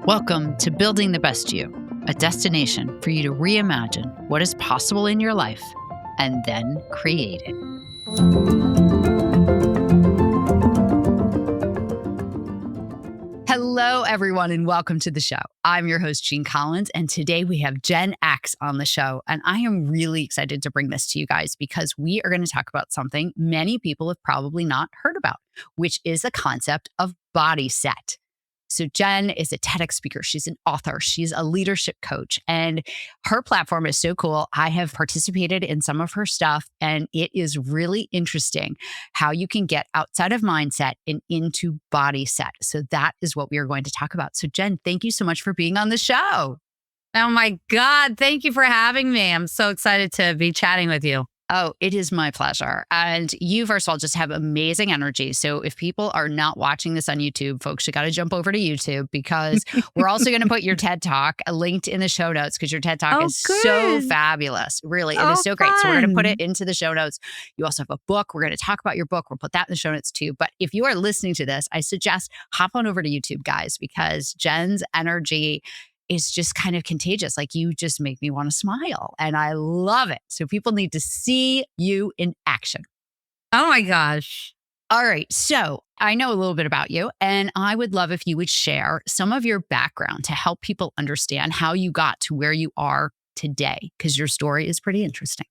Welcome to Building the Best You, a destination for you to reimagine what is possible in your life and then create it. Hello, everyone, and welcome to the show. I'm your host, Jeanne Collins, and today we have Jen Aks on the show. And I am really excited to bring this to you guys because we are going to talk about something many people have probably not heard about, which is the concept of BodySet. So Jen is a TEDx speaker. She's an author. She's a leadership coach, and her platform is so cool. I have participated in some of her stuff, and it is really interesting how you can get outside of mindset and into BodySet. So that is what we are going to talk about. So Jen, thank you so much for being on the show. Oh my God. Thank you for having me. I'm so excited to be chatting with you. Oh, it is my pleasure. And you, first of all, just have amazing energy. So if people are not watching this on YouTube, folks, you got to jump over to YouTube because we're also going to put your TED Talk linked in the show notes because your TED Talk is so fabulous. Really, it is so great. So we're going to put it into the show notes. You also have a book. We're going to talk about your book. We'll put that in the show notes too. But if you are listening to this, I suggest hop on over to YouTube, guys, because Jen's energy is just kind of contagious. Like, you just make me want to smile, and I love it. So people need to see you in action. Oh my gosh. All right. So I know a little bit about you, and I would love if you would share some of your background to help people understand how you got to where you are today, because your story is pretty interesting.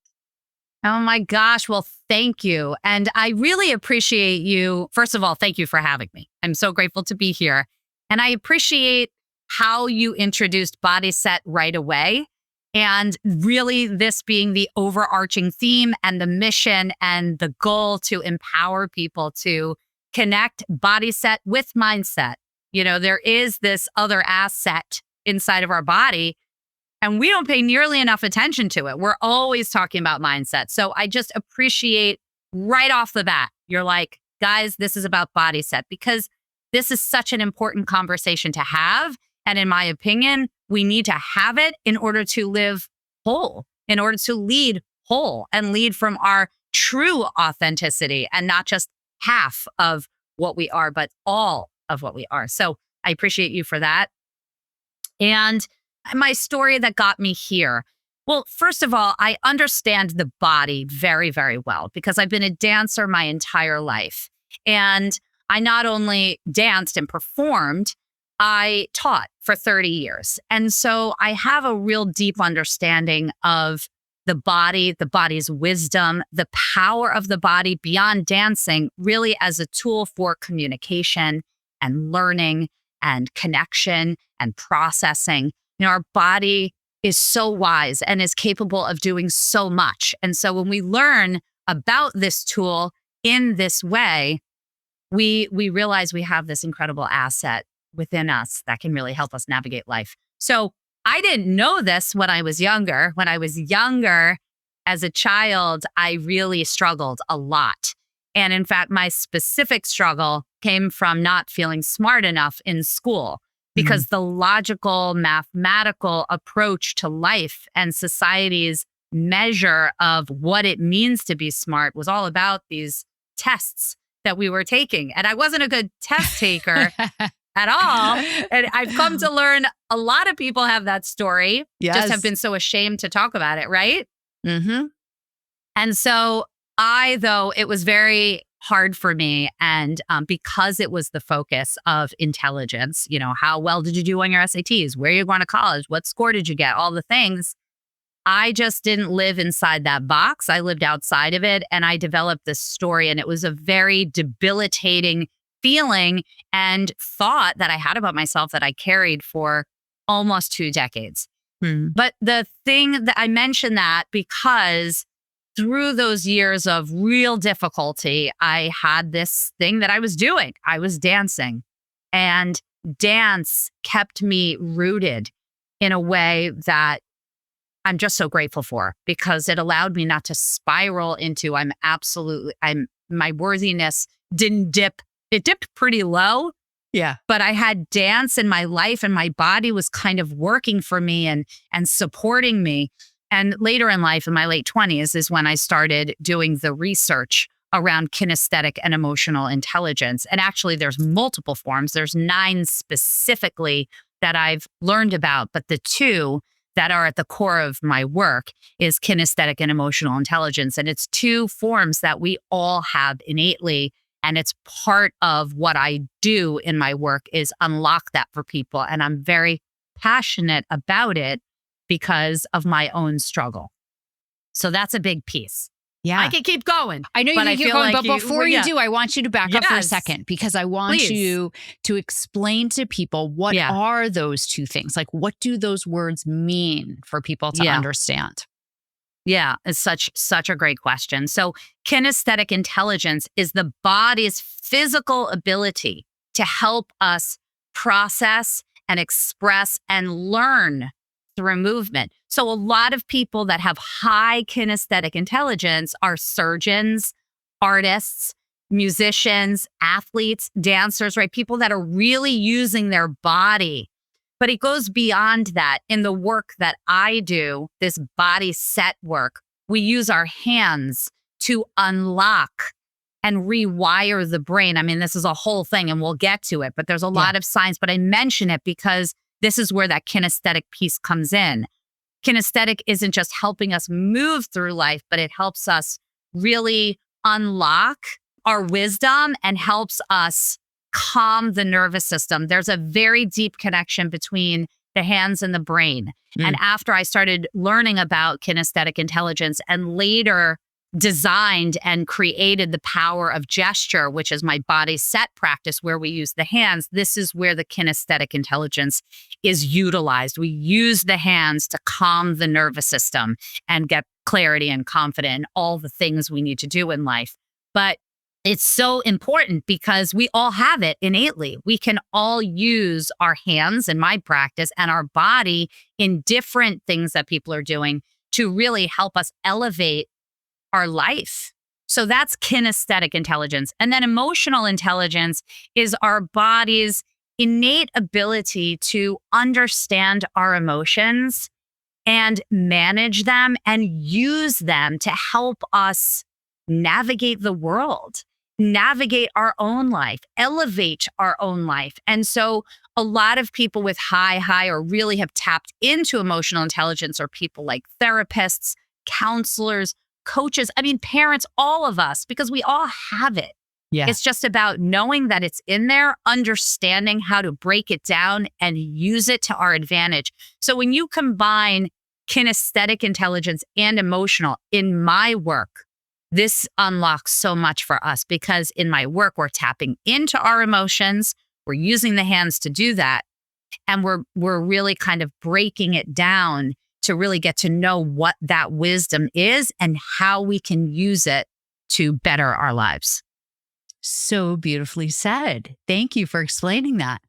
Oh my gosh. Well, thank you. And I really appreciate you. First of all, thank you for having me. I'm so grateful to be here. And I appreciate how you introduced BodySet right away. And really this being the overarching theme and the mission and the goal to empower people to connect BodySet with mindset. You know, there is this other asset inside of our body, and we don't pay nearly enough attention to it. We're always talking about mindset. So I just appreciate right off the bat, you're like, guys, this is about BodySet, because this is such an important conversation to have. And in my opinion, we need to have it in order to live whole, in order to lead whole and lead from our true authenticity and not just half of what we are, but all of what we are. So I appreciate you for that. And my story that got me here. Well, first of all, I understand the body very, very well because I've been a dancer my entire life. And I not only danced and performed, I taught for 30 years. And so I have a real deep understanding of the body's wisdom, the power of the body beyond dancing, really as a tool for communication and learning and connection and processing. You know, our body is so wise and is capable of doing so much. And so when we learn about this tool in this way, we realize we have this incredible asset within us that can really help us navigate life. So I didn't know this when I was younger. When I was younger, as a child, I really struggled a lot. And in fact, my specific struggle came from not feeling smart enough in school because the logical, mathematical approach to life and society's measure of what it means to be smart was all about these tests that we were taking. And I wasn't a good test taker at all. And I've come to learn a lot of people have that story, just have been so ashamed to talk about it, right? Mm-hmm. And so it was very hard for me. And because it was the focus of intelligence, you know, how well did you do on your SATs? Where are you going to college? What score did you get? All the things. I just didn't live inside that box. I lived outside of it, and I developed this story, and it was a very debilitating feeling and thought that I had about myself that I carried for almost 2 decades. But the thing that I mentioned that because through those years of real difficulty, I had this thing that I was doing. I was dancing, and dance kept me rooted in a way that I'm just so grateful for, because it allowed me not to spiral into my worthiness didn't dip. It dipped pretty low. Yeah. But I had dance in my life, and my body was kind of working for me and supporting me. And later in life, in my late 20s, is when I started doing the research around kinesthetic and emotional intelligence. And actually, there's multiple forms. There's 9 specifically that I've learned about, but the two that are at the core of my work is kinesthetic and emotional intelligence. And it's two forms that we all have innately. And it's part of what I do in my work is unlock that for people. And I'm very passionate about it because of my own struggle. So that's a big piece. Yeah. I can keep going. I know you can keep going, but before you yeah. do, I want you to back up for a second because I want Please. you to explain to people what are those two things? Like, what do those words mean for people to understand? Yeah, it's such a great question. So kinesthetic intelligence is the body's physical ability to help us process and express and learn through movement. So a lot of people that have high kinesthetic intelligence are surgeons, artists, musicians, athletes, dancers, right? People that are really using their body. But it goes beyond that. In the work that I do, this BodySet work, we use our hands to unlock and rewire the brain. I mean, this is a whole thing and we'll get to it, but there's a lot of science, but I mention it because this is where that kinesthetic piece comes in. Kinesthetic isn't just helping us move through life, but it helps us really unlock our wisdom and helps us calm the nervous system. There's a very deep connection between the hands and the brain. And after I started learning about kinesthetic intelligence and later designed and created the power of gesture, which is my BodySet practice where we use the hands, this is where the kinesthetic intelligence is utilized. We use the hands to calm the nervous system and get clarity and confidence in all the things we need to do in life. But it's so important because we all have it innately. We can all use our hands in my practice and our body in different things that people are doing to really help us elevate our life. So that's kinesthetic intelligence. And then emotional intelligence is our body's innate ability to understand our emotions and manage them and use them to help us navigate the world, navigate our own life, elevate our own life. And so a lot of people with high or really have tapped into emotional intelligence are people like therapists, counselors, coaches, I mean, parents, all of us, because we all have it. Yeah. It's just about knowing that it's in there, understanding how to break it down and use it to our advantage. So when you combine kinesthetic intelligence and emotional in my work, this unlocks so much for us because in my work, we're tapping into our emotions. We're using the hands to do that. And we're really kind of breaking it down to really get to know what that wisdom is and how we can use it to better our lives. So beautifully said. Thank you for explaining that.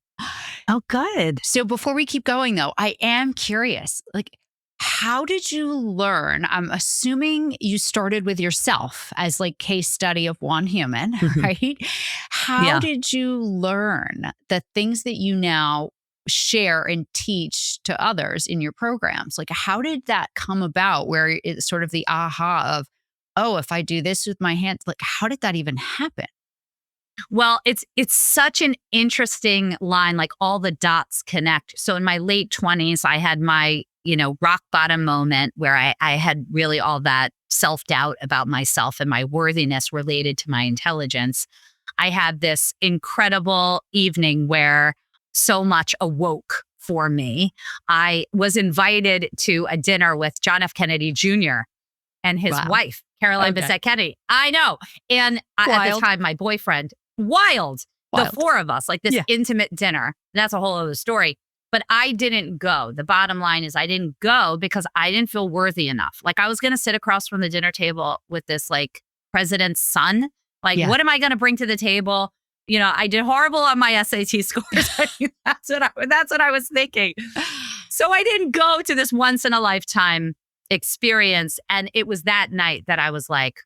Oh, good. So before we keep going though, I am curious, like, how did you learn? I'm assuming you started with yourself as like case study of one human, right? How did you learn the things that you now share and teach to others in your programs? Like, how did that come about where it's sort of the aha of, oh, if I do this with my hands, like, how did that even happen? Well, it's such an interesting line, like all the dots connect. So in my late 20s, I had my, rock bottom moment where I had really all that self-doubt about myself and my worthiness related to my intelligence. I had this incredible evening where so much awoke for me. I was invited to a dinner with John F. Kennedy Jr. and his wife, Caroline Bessette Kennedy. I know. And at the time, my boyfriend, wild. The four of us, like this intimate dinner. That's a whole other story. But I didn't go. The bottom line is I didn't go because I didn't feel worthy enough. Like I was going to sit across from the dinner table with this like president's son. Like, what am I going to bring to the table? I did horrible on my SAT scores. That's what I was thinking. So I didn't go to this once in a lifetime experience. And it was that night that I was like,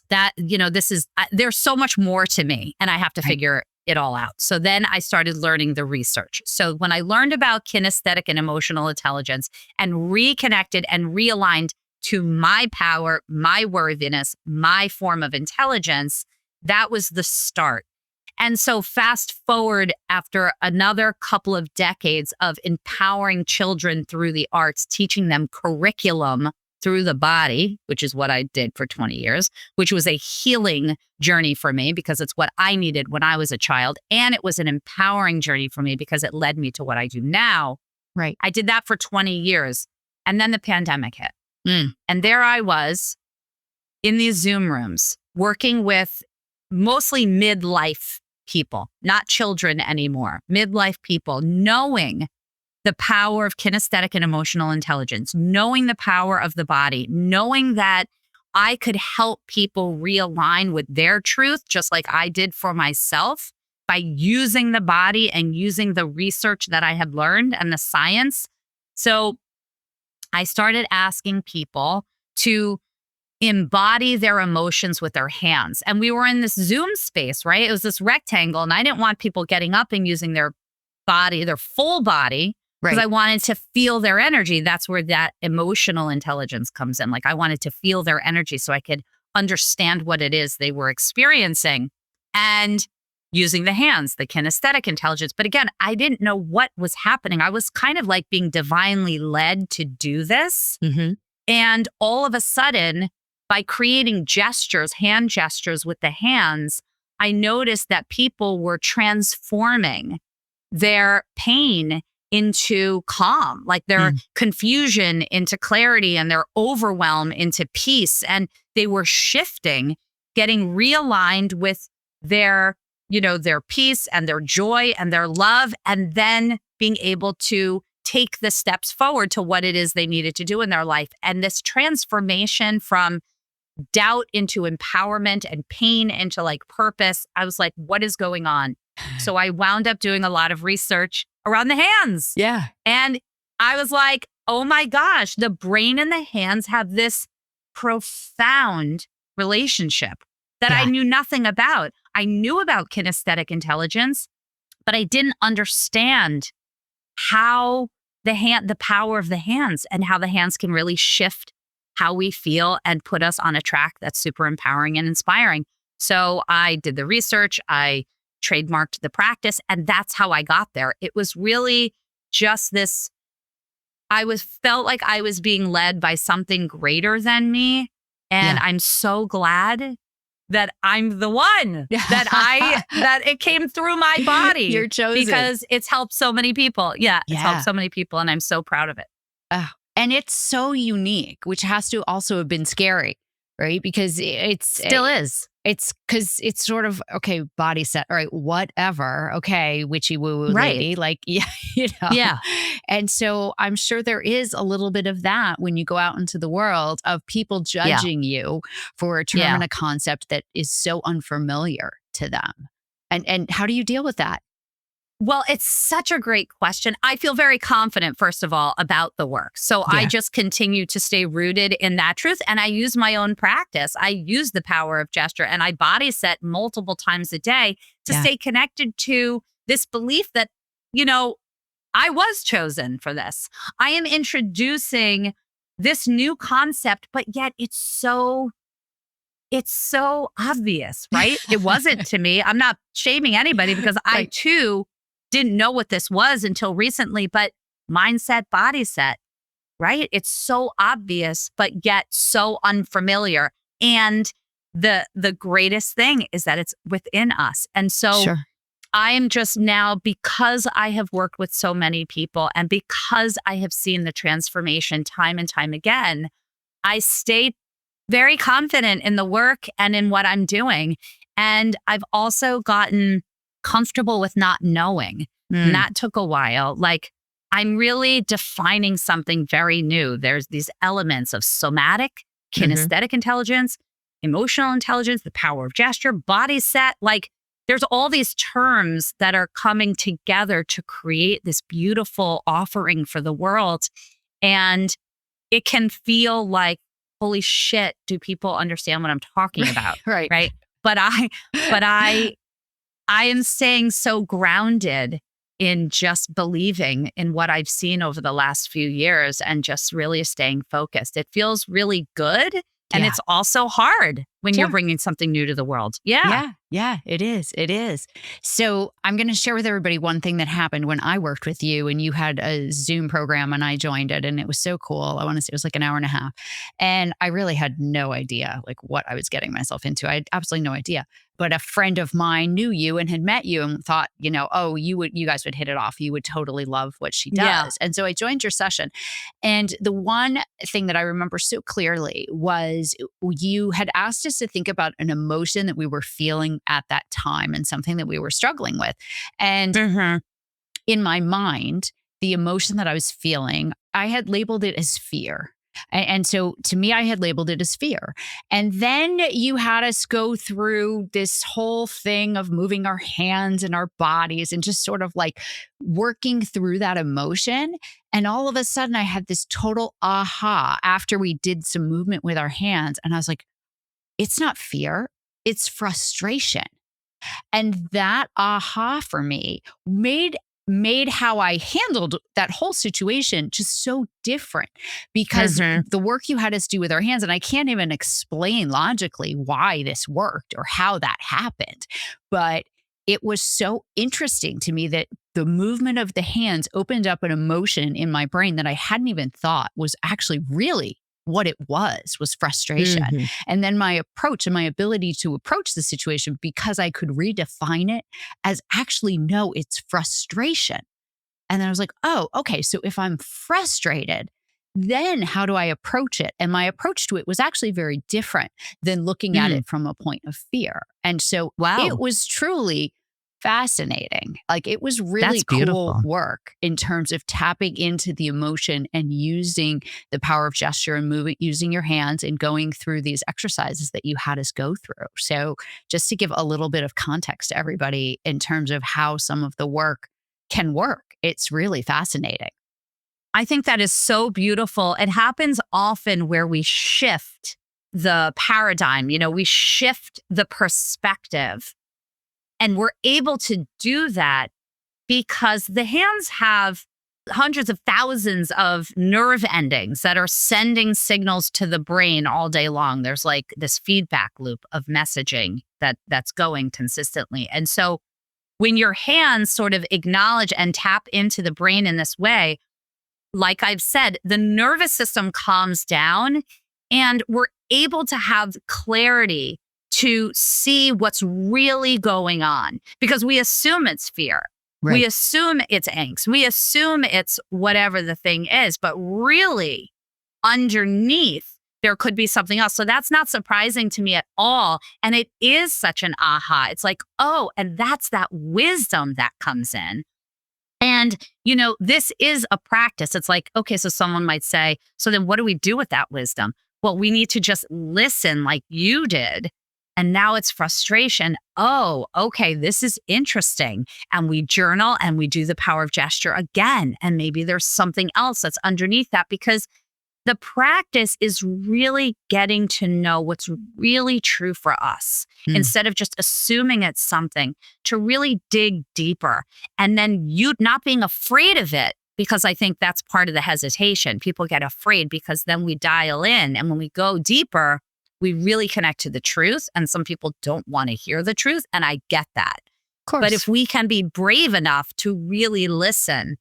there's so much more to me and I have to figure it all out. So then I started learning the research. So when I learned about kinesthetic and emotional intelligence and reconnected and realigned to my power, my worthiness, my form of intelligence, that was the start. And so fast forward after another couple of decades of empowering children through the arts, teaching them curriculum through the body, which is what I did for 20 years, which was a healing journey for me because it's what I needed when I was a child. And it was an empowering journey for me because it led me to what I do now. Right. I did that for 20 years. And then the pandemic hit. And there I was in these Zoom rooms working with mostly midlife people, not children anymore, midlife people, knowing the power of kinesthetic and emotional intelligence, knowing the power of the body, knowing that I could help people realign with their truth, just like I did for myself by using the body and using the research that I had learned and the science. So I started asking people to embody their emotions with their hands. And we were in this Zoom space, right? It was this rectangle. And I didn't want people getting up and using their body, their full body, because I wanted to feel their energy. That's where that emotional intelligence comes in. Like I wanted to feel their energy so I could understand what it is they were experiencing and using the hands, the kinesthetic intelligence. But again, I didn't know what was happening. I was kind of like being divinely led to do this. And all of a sudden, by creating gestures, hand gestures with the hands, I noticed that people were transforming their pain into calm, like their confusion into clarity and their overwhelm into peace. And they were shifting, getting realigned with their, their peace and their joy and their love, and then being able to take the steps forward to what it is they needed to do in their life. And this transformation from doubt into empowerment and pain into like purpose, I was like, what is going on? So I wound up doing a lot of research around the hands. Yeah. And I was like, oh my gosh, the brain and the hands have this profound relationship that I knew nothing about. I knew about kinesthetic intelligence, but I didn't understand how the power of the hands and how the hands can really shift how we feel and put us on a track that's super empowering and inspiring. So I did the research, I trademarked the practice, and that's how I got there. It was really just this, felt like I was being led by something greater than me. And I'm so glad that I'm the one that it came through my body. You're chosen. Because it's helped so many people. It's helped so many people, and I'm so proud of it. And it's so unique, which has to also have been scary, right? Because Still is. It's because it's sort of, okay, BodySet, all right, whatever. Okay, witchy woo-woo lady. Like, Yeah. And so I'm sure there is a little bit of that when you go out into the world of people judging you for a term and a concept that is so unfamiliar to them. And how do you deal with that? Well, it's such a great question. I feel very confident, first of all, about the work. So I just continue to stay rooted in that truth. And I use my own practice. I use the power of gesture, and I BodySet multiple times a day to stay connected to this belief that, I was chosen for this. I am introducing this new concept, but yet it's so obvious, right? It wasn't to me. I'm not shaming anybody because I too didn't know what this was until recently, but mindset, BodySet, right? It's so obvious, but yet so unfamiliar. And the greatest thing is that it's within us. And so I am just now, because I have worked with so many people and because I have seen the transformation time and time again, I stay very confident in the work and in what I'm doing. And I've also gotten comfortable with not knowing. And that took a while. Like, I'm really defining something very new. There's these elements of somatic, kinesthetic intelligence, emotional intelligence, the power of gesture, BodySet. Like, there's all these terms that are coming together to create this beautiful offering for the world. And it can feel like, holy shit, do people understand what I'm talking about? Right. But I am staying so grounded in just believing in what I've seen over the last few years and just really staying focused. It feels really good. And it's also hard when you're bringing something new to the world. Yeah. Yeah, it is. It is. So I'm going to share with everybody one thing that happened when I worked with you and you had a Zoom program and I joined it and it was so cool. I want to say it was like an hour and a half. And I really had no idea like what I was getting myself into. I had absolutely no idea. But a friend of mine knew you and had met you and thought, oh, you guys would hit it off. You would totally love what she Yeah. does. And so I joined your session. And the one thing that I remember so clearly was you had asked us to think about an emotion that we were feeling at that time and something that we were struggling with. And Hmm. in my mind, the emotion that I was feeling, I had labeled it as fear. And so to me, I had labeled it as fear. And then you had us go through this whole thing of moving our hands and our bodies and just sort of like working through that emotion. And all of a sudden, I had this total aha after we did some movement with our hands. And I was like, it's not fear, it's frustration. And that aha for me made how I handled that whole situation just so different because Hmm. the work you had us do with our hands, and I can't even explain logically why this worked or how that happened, but it was so interesting to me that the movement of the hands opened up an emotion in my brain that I hadn't even thought was actually really what it was frustration. Hmm. And then my approach and my ability to approach the situation because I could redefine it as actually, no, it's frustration. And then I was like, oh, okay. So if I'm frustrated, then how do I approach it? And my approach to it was actually very different than looking at Mm. it from a point of fear. And so it Wow. was truly fascinating. Like it was That's really cool beautiful. work in terms of tapping into the emotion and using the power of gesture and moving, using your hands and going through these exercises that you had us go through. So just to give a little bit of context to everybody in terms of how some of the work can work. It's really fascinating. I think that is so beautiful. It happens often where we shift the paradigm, we shift the perspective. And we're able to do that because the hands have hundreds of thousands of nerve endings that are sending signals to the brain all day long. There's like this feedback loop of messaging that's going consistently. And so when your hands sort of acknowledge and tap into the brain in this way, like I've said, the nervous system calms down and we're able to have clarity to see what's really going on because we assume it's fear. We Right. assume it's angst. We assume it's whatever the thing is, but really underneath, there could be something else. So that's not surprising to me at all. And it is such an aha. It's like, oh, and that's that wisdom that comes in. And, this is a practice. It's like, okay, so someone might say, so then what do we do with that wisdom? Well, we need to just listen like you did. And now it's frustration. Oh, okay, this is interesting. And we journal and we do the power of gesture again. And maybe there's something else that's underneath that because the practice is really getting to know what's really true for us Mm. instead of just assuming it's something, to really dig deeper. And then you not being afraid of it, because I think that's part of the hesitation. People get afraid because then we dial in. And when we go deeper, we really connect to the truth. And some people don't want to hear the truth. And I get that. Of course. But if we can be brave enough to really listen,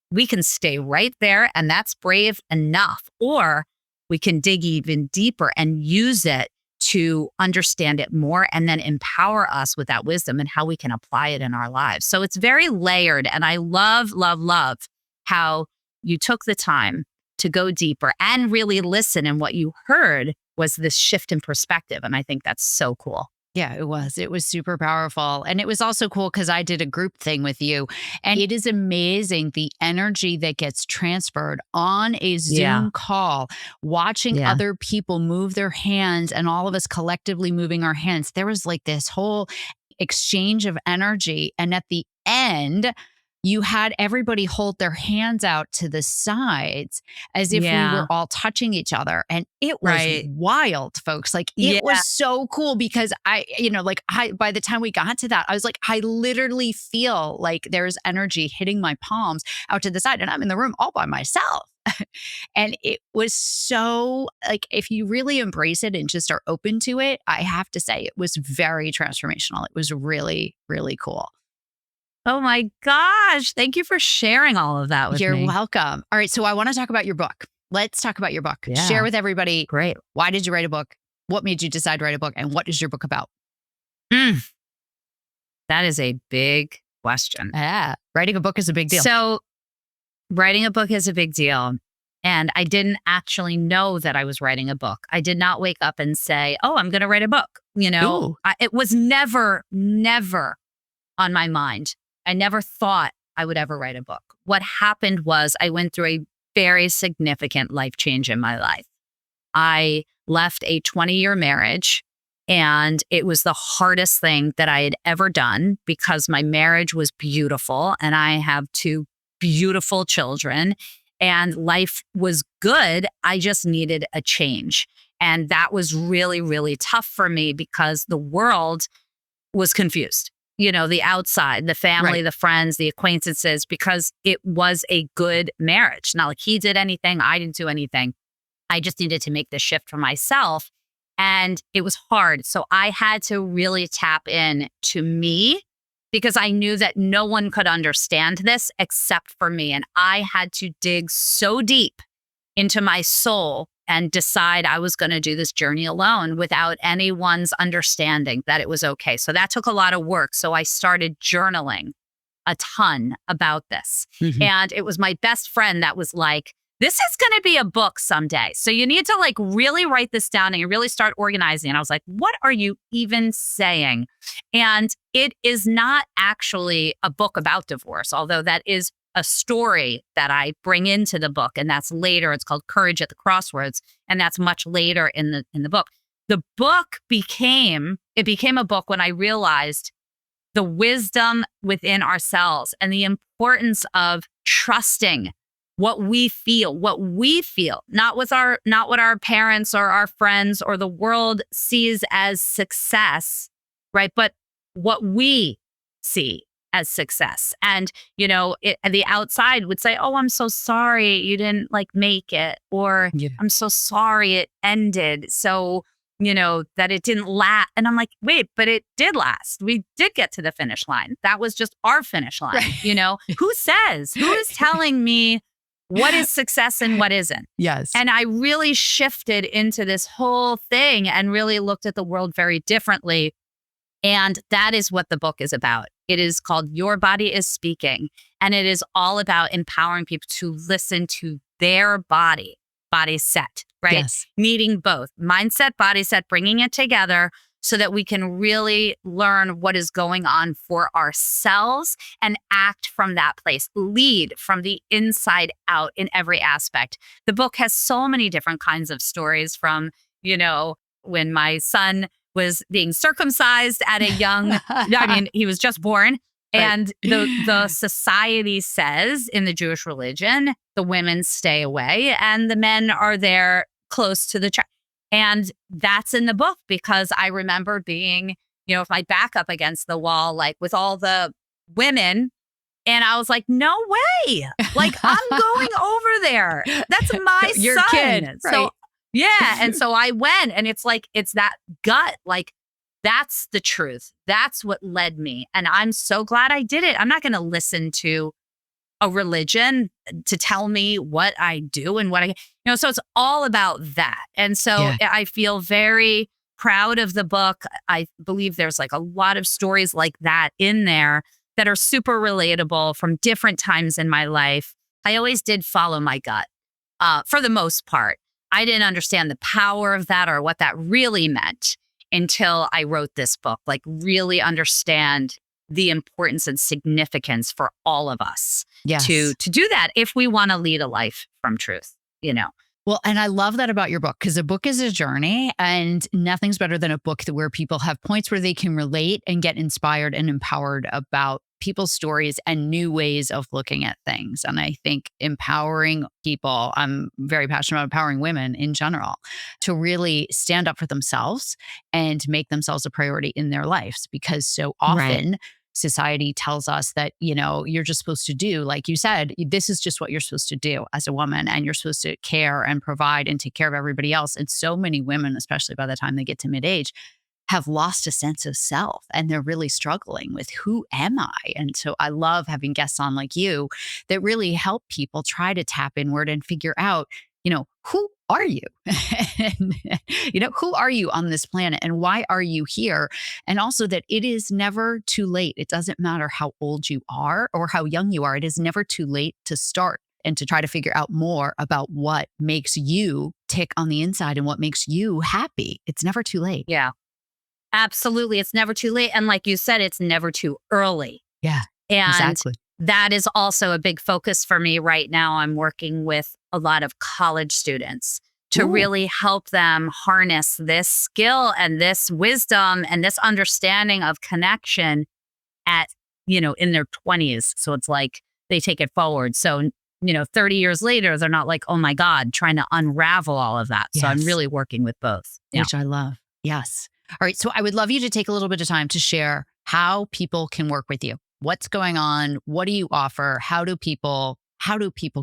we can stay right there and that's brave enough. Or we can dig even deeper and use it to understand it more and then empower us with that wisdom and how we can apply it in our lives. So it's very layered. And I love, love, love how you took the time to go deeper and really listen. And what you heard was this shift in perspective. And I think that's so cool. Yeah, it was. It was super powerful. And it was also cool because I did a group thing with you. And it is amazing the energy that gets transferred on a Zoom Yeah. call, watching Yeah. other people move their hands and all of us collectively moving our hands. There was like this whole exchange of energy. And at the end, you had everybody hold their hands out to the sides as if we Yeah. were all touching each other. And it was Right. wild, folks. Like Yeah. it was so cool because by the time we got to that, I was like, I literally feel like there's energy hitting my palms out to the side and I'm in the room all by myself. And it was so like, if you really embrace it and just are open to it, I have to say it was very transformational. It was really, really cool. Oh my gosh. Thank you for sharing all of that with You're me. welcome. All right. So I want to talk about your book. Let's talk about your book. Share Yeah. with everybody, Great. why did you write a book? What made you decide to write a book? And what is your book about? Mm, that is a big question. Yeah. Writing a book is a big deal. So, writing a book is a big deal. And I didn't actually know that I was writing a book. I did not wake up and say, oh, I'm going to write a book. Ooh. It was never on my mind. I never thought I would ever write a book. What happened was I went through a very significant life change in my life. I left a 20-year marriage, and it was the hardest thing that I had ever done because my marriage was beautiful and I have two beautiful children and life was good. I just needed a change. And that was really, really tough for me because the world was confused. The outside, the family, Right. the friends, the acquaintances, because it was a good marriage. Not like he did anything, I didn't do anything. I just needed to make the shift for myself. And it was hard. So I had to really tap in to me because I knew that no one could understand this except for me. And I had to dig so deep into my soul and decide I was going to do this journey alone without anyone's understanding that it was okay. So that took a lot of work. So I started journaling a ton about this. Mhm. And it was my best friend that was like, this is going to be a book someday. So you need to really write this down and you really start organizing. And I was like, what are you even saying? And it is not actually a book about divorce, although that is a story that I bring into the book. And that's later. It's called Courage at the Crossroads. And that's much later in the book. The book became a book when I realized the wisdom within ourselves and the importance of trusting what we feel, not what our parents or our friends or the world sees as success, right? But what we see as success. And, the outside would say, oh, I'm so sorry you didn't make it, or Yeah. I'm so sorry it ended. So, that it didn't last. And I'm like, wait, but it did last. We did get to the finish line. That was just our finish line. Right. Who is telling me what is success and what isn't? Yes. And I really shifted into this whole thing and really looked at the world very differently. And that is what the book is about. It is called Your Body is Speaking. And it is all about empowering people to listen to their body set, right? Yes. Needing both mindset, body set, bringing it together so that we can really learn what is going on for ourselves and act from that place, lead from the inside out in every aspect. The book has so many different kinds of stories from, when my son was being circumcised at a young, he was just born. Right. And the society says in the Jewish religion, the women stay away and the men are there close to the child. And that's in the book because I remember being, with my back up against the wall, with all the women. And I was like, no way. I'm going over there. That's my Your son. kid, right. So, yeah. And so I went and it's that gut, that's the truth. That's what led me. And I'm so glad I did it. I'm not going to listen to a religion to tell me what I do and so it's all about that. And so Yeah. I feel very proud of the book. I believe there's a lot of stories like that in there that are super relatable from different times in my life. I always did follow my gut for the most part. I didn't understand the power of that or what that really meant until I wrote this book, really understand the importance and significance for all of us Yes. to do that if we want to lead a life from truth, Well, and I love that about your book because a book is a journey and nothing's better than a book where people have points where they can relate and get inspired and empowered about people's stories and new ways of looking at things. And I think empowering people, I'm very passionate about empowering women in general to really stand up for themselves and make themselves a priority in their lives because so often society tells us that, you're just supposed to do, like you said, this is just what you're supposed to do as a woman, and you're supposed to care and provide and take care of everybody else. And so many women, especially by the time they get to mid-age, have lost a sense of self, and they're really struggling with, who am I? And so I love having guests on like you that really help people try to tap inward and figure out, who are you? And, who are you on this planet, and why are you here? And also that it is never too late. It doesn't matter how old you are or how young you are. It is never too late to start and to try to figure out more about what makes you tick on the inside and what makes you happy. It's never too late. Yeah, absolutely. It's never too late. And like you said, it's never too early. Yeah, And exactly. that is also a big focus for me right now. I'm working with a lot of college students to Ooh. really help them harness this skill and this wisdom and this understanding of connection at, in their 20s. So it's like they take it forward. So, 30 years later, they're not like, oh my God, trying to unravel all of that. So I'm Yes. really working with both. Yeah. Which I love. Yes. All right. So I would love you to take a little bit of time to share how people can work with you. What's going on? What do you offer? How do people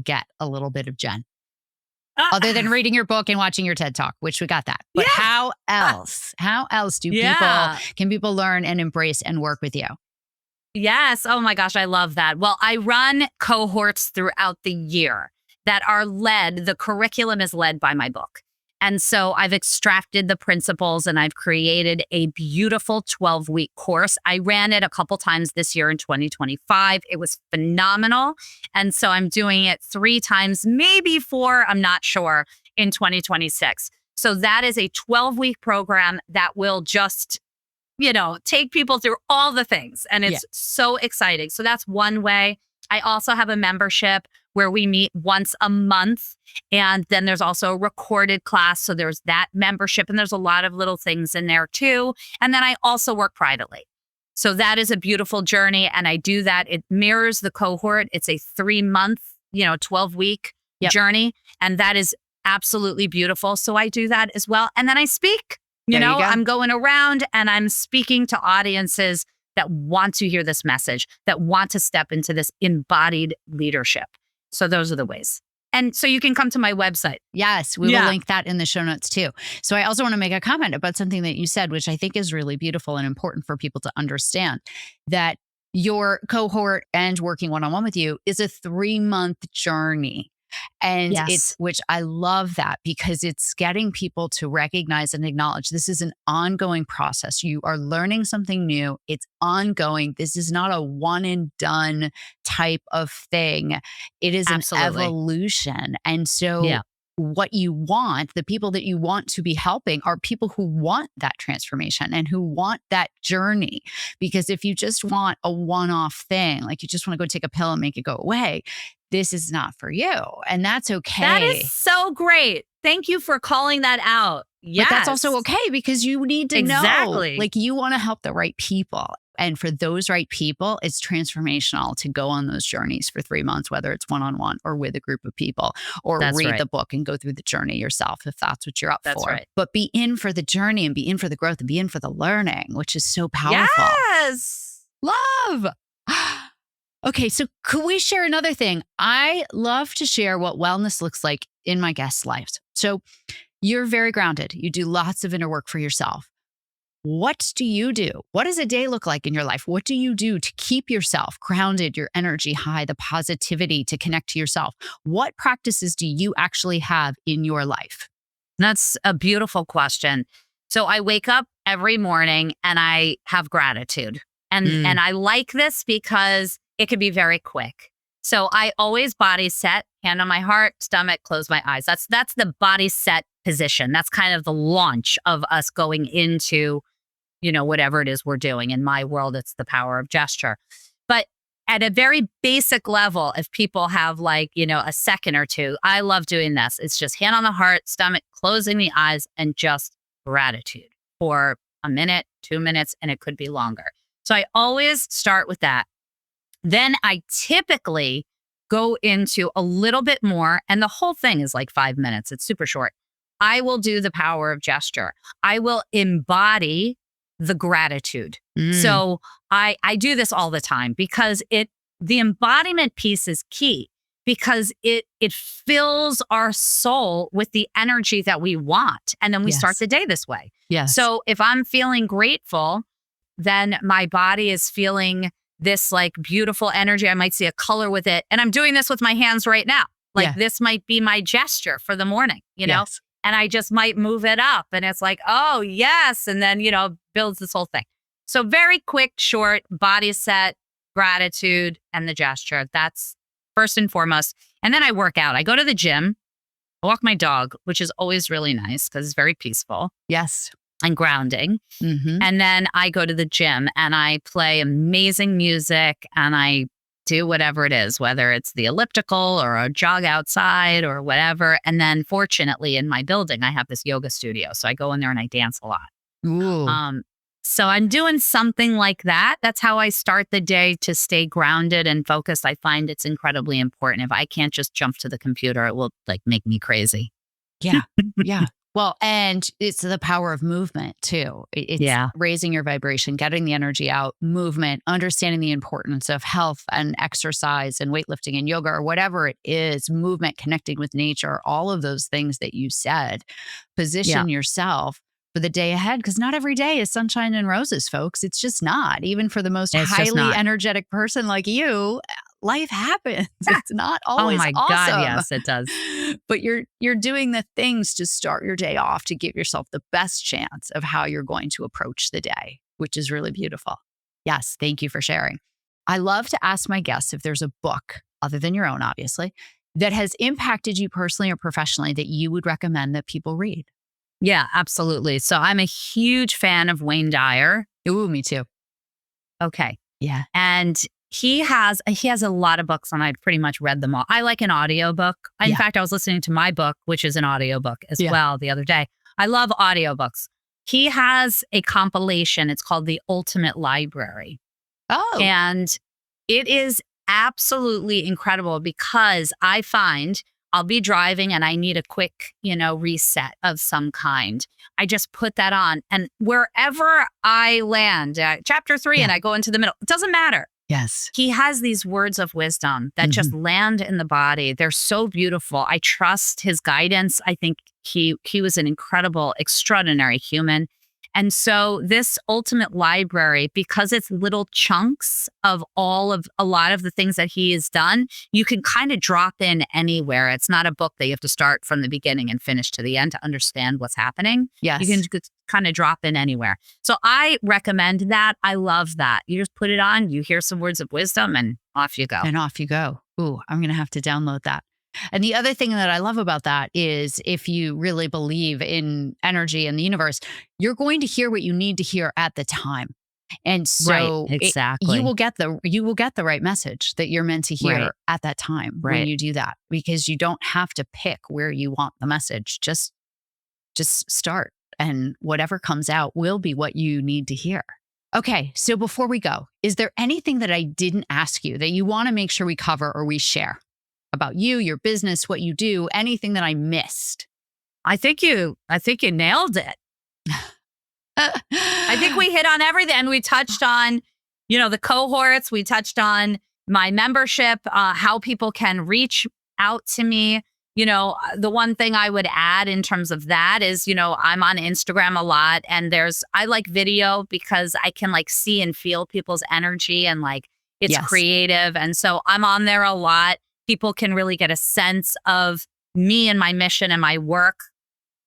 get a little bit of Jen? Other than reading your book and watching your TED Talk, which we got that. But Yeah. how else Yeah. can people learn and embrace and work with you? Yes. Oh my gosh, I love that. Well, I run cohorts throughout the year that are the curriculum is led by my book. And so I've extracted the principles and I've created a beautiful 12-week course. I ran it a couple times this year in 2025. It was phenomenal. And so I'm doing it 3 times, maybe 4, I'm not sure, in 2026. So that is a 12-week program that will just take people through all the things. And it's so exciting. So that's one way. I also have a membership where we meet once a month. And then there's also a recorded class. So there's that membership. And there's a lot of little things in there too. And then I also work privately. So that is a beautiful journey. And I do that. It mirrors the cohort. It's a 3-month, 12-week journey. And that is absolutely beautiful. So I do that as well. And then I speak. There you go. I'm going around and I'm speaking to audiences that want to hear this message, that want to step into this embodied leadership. So those are the ways. And so you can come to my website. Yes, we will link that in the show notes too. So I also want to make a comment about something that you said, which I think is really beautiful and important for people to understand, that your cohort and working one-on-one with you is a 3-month journey. And which I love that, because it's getting people to recognize and acknowledge this is an ongoing process. You are learning something new. It's ongoing. This is not a one and done type of thing. It is an evolution. And so what you want, the people that you want to be helping are people who want that transformation and who want that journey. Because if you just want a one-off thing, like you just want to go take a pill and make it go away, this is not for you. And that's okay. That is so great. Thank you for calling that out. Yes. But that's also okay, because you need to know, like, you want to help the right people. And for those right people, it's transformational to go on those journeys for 3 months, whether it's one-on-one or with a group of people, or read the book and go through the journey yourself, if that's what you're up for. Right. But be in for the journey and be in for the growth and be in for the learning, which is so powerful. Yes. Love. Okay, so could we share another thing? I love to share what wellness looks like in my guests' lives. So you're very grounded. You do lots of inner work for yourself. What do you do? What does a day look like in your life? What do you do to keep yourself grounded, your energy high, the positivity to connect to yourself? What practices do you actually have in your life? That's a beautiful question. So I wake up every morning and I have gratitude. And I like this because it can be very quick. So I always BodySet, hand on my heart, stomach, close my eyes. That's the BodySet position. That's kind of the launch of us going into, whatever it is we're doing. In my world, it's the power of gesture. But at a very basic level, if people have a second or two, I love doing this. It's just hand on the heart, stomach, closing the eyes, and just gratitude for a minute, 2 minutes, and it could be longer. So I always start with that. Then I typically go into a little bit more, and the whole thing is like 5 minutes. It's super short. I will do the power of gesture. I will embody the gratitude. Mm. So I do this all the time because the embodiment piece is key because it fills our soul with the energy that we want. And then we start Yes. the day this way. Yes. So if I'm feeling grateful, then my body is feeling this like beautiful energy. I might see a color with it. And I'm doing this with my hands right now. Like Yeah. this might be my gesture for the morning, you know? Yes. And I just might move it up and it's like, oh, yes. And then, builds this whole thing. So very quick, short, BodySet, gratitude, and the gesture. That's first and foremost. And then I work out. I go to the gym, I walk my dog, which is always really nice because it's very peaceful Yes. and grounding. Mm-hmm. And then I go to the gym and I play amazing music and I do whatever it is, whether it's the elliptical or a jog outside or whatever. And then fortunately in my building, I have this yoga studio. So I go in there and I dance a lot. Ooh. So I'm doing something like that. That's how I start the day to stay grounded and focused. I find it's incredibly important. If I can't just jump to the computer, it will like make me crazy. Yeah. Yeah. Well, and it's the power of movement too. It's raising your vibration, getting the energy out, movement, understanding the importance of health and exercise and weightlifting and yoga or whatever it is, movement, connecting with nature, all of those things that you said. Position yourself for the day ahead because not every day is sunshine and roses, folks. It's just not. Even for the most highly energetic person like you, life happens. It's not always oh my awesome. God, yes, it does. But you're doing the things to start your day off to give yourself the best chance of how you're going to approach the day, which is really beautiful. Yes, thank you for sharing. I love to ask my guests if there's a book, other than your own, obviously, that has impacted you personally or professionally that you would recommend that people read. Yeah, absolutely. So I'm a huge fan of Wayne Dyer. Ooh, me too. Okay. Yeah. And he has a lot of books and I've pretty much read them all. I like an audiobook. In fact, I was listening to my book, which is an audiobook as well the other day. I love audiobooks. He has a compilation. It's called The Ultimate Library. Oh. And it is absolutely incredible because I find I'll be driving and I need a quick, reset of some kind. I just put that on and wherever I land, chapter 3 and I go into the middle, it doesn't matter. Yes. He has these words of wisdom that just land in the body. They're so beautiful. I trust his guidance. I think he was an incredible, extraordinary human. And so this ultimate library, because it's little chunks of a lot of the things that he has done, you can kind of drop in anywhere. It's not a book that you have to start from the beginning and finish to the end to understand what's happening. Yes. You can just kind of drop in anywhere. So I recommend that. I love that. You just put it on, you hear some words of wisdom and off you go. And off you go. Ooh, I'm going to have to download that. And the other thing that I love about that is if you really believe in energy and the universe, you're going to hear what you need to hear at the time. And so exactly. you will get the right message that you're meant to hear at that time when you do that, because you don't have to pick where you want the message. Just start, and whatever comes out will be what you need to hear. Okay, so before we go, is there anything that I didn't ask you that you want to make sure we cover or we share about you, your business, what you do, anything that I missed? I think you nailed it. I think we hit on everything, and we touched on, the cohorts. We touched on my membership, how people can reach out to me. The one thing I would add in terms of that is, I'm on Instagram a lot, and I like video because I can see and feel people's energy and it's creative. And so I'm on there a lot. People can really get a sense of me and my mission and my work,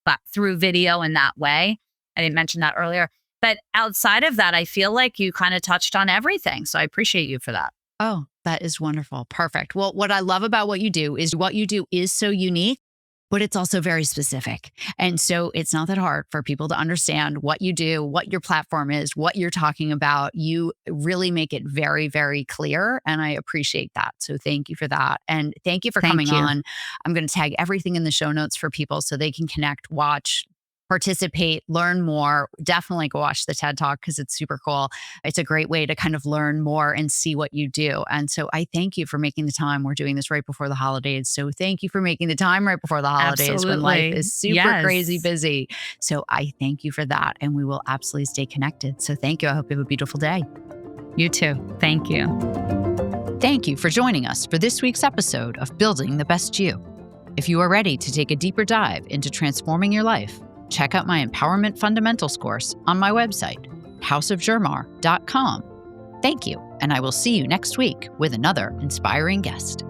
but through video in that way. I didn't mention that earlier. But outside of that, I feel like you kind of touched on everything. So I appreciate you for that. Oh, that is wonderful. Perfect. Well, what I love about what you do is so unique, but it's also very specific. And so it's not that hard for people to understand what you do, what your platform is, what you're talking about. You really make it very, very clear. And I appreciate that. So thank you for that. And thank you for coming on. I'm going to tag everything in the show notes for people so they can connect, watch, participate, learn more, definitely go watch the TED Talk because it's super cool. It's a great way to kind of learn more and see what you do. And so I thank you for making the time. We're doing this right before the holidays. So thank you for making the time right before the holidays when life Absolutely. is super Yes. crazy busy. So I thank you for that. And we will absolutely stay connected. So thank you. I hope you have a beautiful day. You too. Thank you. Thank you for joining us for this week's episode of Building the Best You. If you are ready to take a deeper dive into transforming your life, check out my Empowerment Fundamentals course on my website, houseofjermar.com. Thank you, and I will see you next week with another inspiring guest.